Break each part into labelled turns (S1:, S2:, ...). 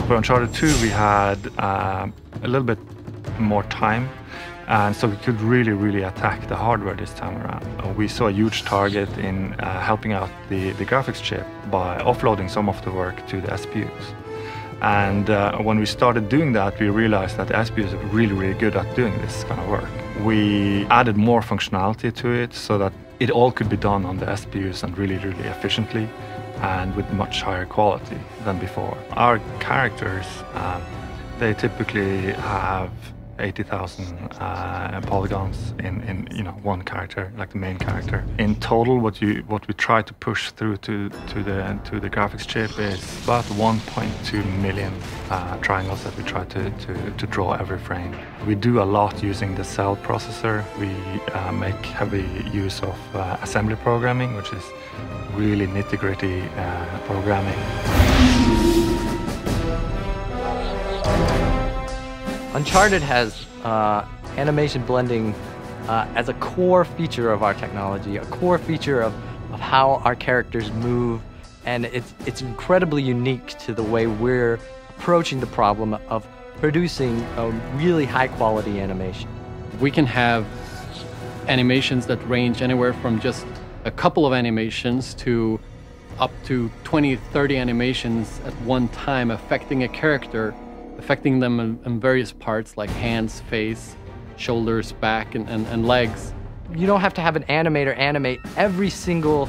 S1: For Uncharted2, we had a little bit more time, and so we could really attack the hardware this time around. We saw a huge target in helping out the graphics chip by offloading some of the work to the SPUs. And when we started doing that, we realized that the SPUs are really good at doing this kind of work. We added more functionality to it so that it all could be done on the SPUs and really efficiently and with much higher quality than before. Our characters, they typically have 80,000 polygons in one character, like the main character. In total, what we try to push through to the graphics chip is about 1.2 million triangles that we try to draw every frame. We do a lot using the cell processor. We make heavy use of assembly programming, which is really nitty-gritty programming.
S2: Uncharted has animation blending as a core feature of our technology, a core feature of how our characters move, and it's incredibly unique to the way we're approaching the problem of producing a really high-quality animation.
S3: We can have animations that range anywhere from just a couple of animations to up to 20, 30 animations at one time affecting a character, affecting them in various parts like hands, face, shoulders, back, and legs.
S2: You don't have to have an animator animate every single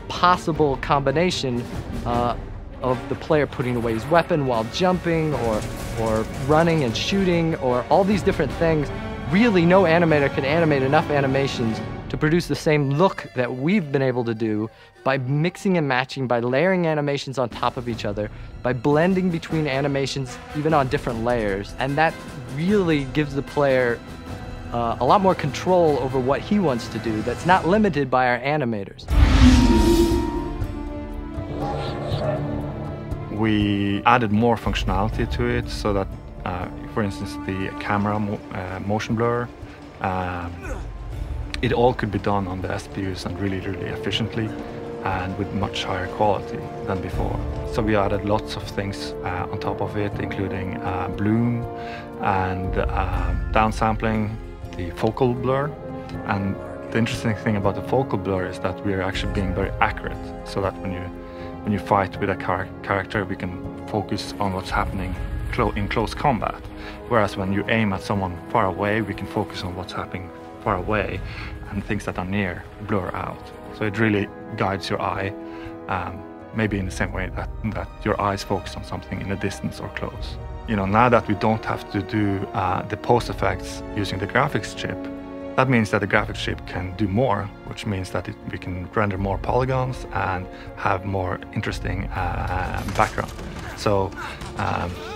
S2: possible combination of the player putting away his weapon while jumping or running and shooting or all these different things. Really, no animator can animate enough animations to produce the same look that we've been able to do by mixing and matching, by layering animations on top of each other, by blending between animations even on different layers. And that really gives the player a lot more control over what he wants to do that's not limited by our animators.
S1: We added more functionality to it so that, for instance, the camera motion blur, it all could be done on the SPUs and really efficiently and with much higher quality than before. So we added lots of things on top of it, including bloom and downsampling, the focal blur. And the interesting thing about the focal blur is that we're actually being very accurate, so that when you fight with a character, we can focus on what's happening in close combat. Whereas when you aim at someone far away, we can focus on what's happening far away, and things that are near blur out. So it really guides your eye, maybe in the same way that your eyes focus on something in the distance or close. Now that we don't have to do the post effects using the graphics chip, that means that the graphics chip can do more, which means that we can render more polygons and have more interesting background. So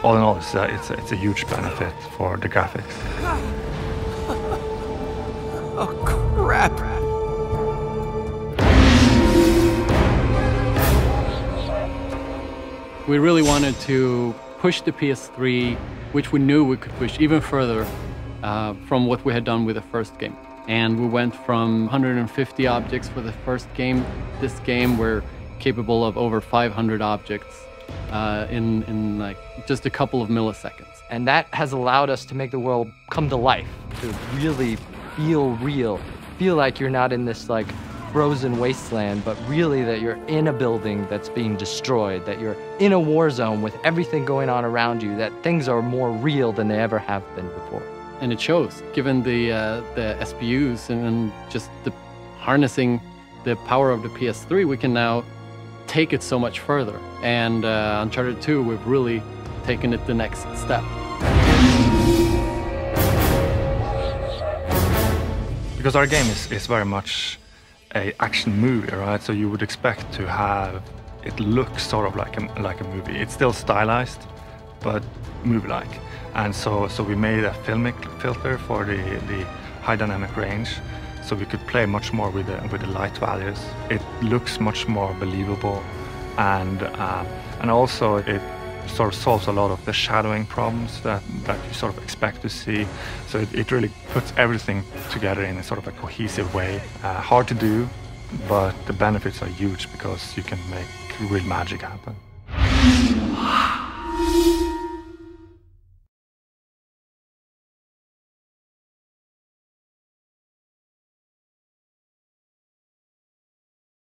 S1: all in all, it's a huge benefit for the graphics.
S4: Oh, crap!
S3: We really wanted to push the PS3, which we knew we could push even further from what we had done with the first game. And we went from 150 objects for the first game. This game, we're capable of over 500 objects in like just a couple of milliseconds.
S2: And that has allowed us to make the world come to life, to really feel real, feel like you're not in this like frozen wasteland, but really that you're in a building that's being destroyed, that you're in a war zone with everything going on around you, that things are more real than they ever have been before.
S3: And it shows, given the SPUs and just the harnessing the power of the PS3, we can now take it so much further. And Uncharted2, we've really taken it the next step.
S1: Because our game is very much an action movie, right? So you would expect to have it look sort of like a movie. It's still stylized, but movie-like. And so we made a filmic filter for the high dynamic range, so we could play much more with the light values. It looks much more believable, and also it sort of solves a lot of the shadowing problems that you sort of expect to see. So it really puts everything together in a sort of a cohesive way. Hard to do, but the benefits are huge because you can make real magic happen.